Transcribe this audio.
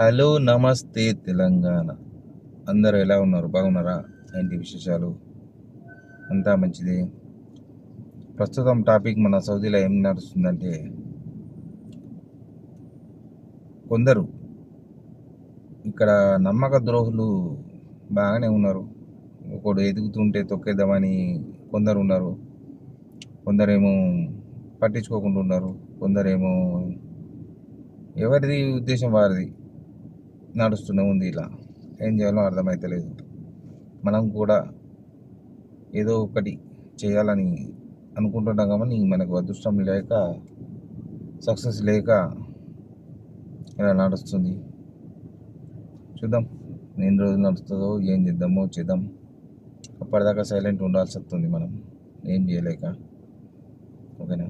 Hello నమస్తే తెలంగాణ. అందరూ ఎలా ఉన్నారు? బాగున్నారా? ఏంటి విశేషాలు? అంతా మంచిది. ప్రస్తుతం టాపిక్ మన సౌదీలో ఏం నడుస్తుందంటే, కొందరు ఇక్కడ నమ్మక ద్రోహులు బాగానే ఉన్నారు. ఒకడు ఎదుగుతుంటే తొక్కేద్దామని కొందరు ఉన్నారు. కొందరేమో పట్టించుకోకుండా ఉన్నారు. కొందరేమో ఎవరిది ఉద్దేశం వారిది నడుస్తూనే ఉంది. ఇలా ఏం చేయాలో అర్థమైతలేదు. మనం కూడా ఏదో ఒకటి చేయాలని అనుకుంటుంటాం కానీ మనకు అదృష్టం లేక, సక్సెస్ లేక ఇలా నడుస్తుంది. చూద్దాం ఎన్ని రోజులు నడుస్తుందో, ఏం చేద్దామో చేద్దాం. అప్పటిదాకా సైలెంట్ ఉండాల్సి వస్తుంది మనం, ఏం చేయలేక. ఓకేనా?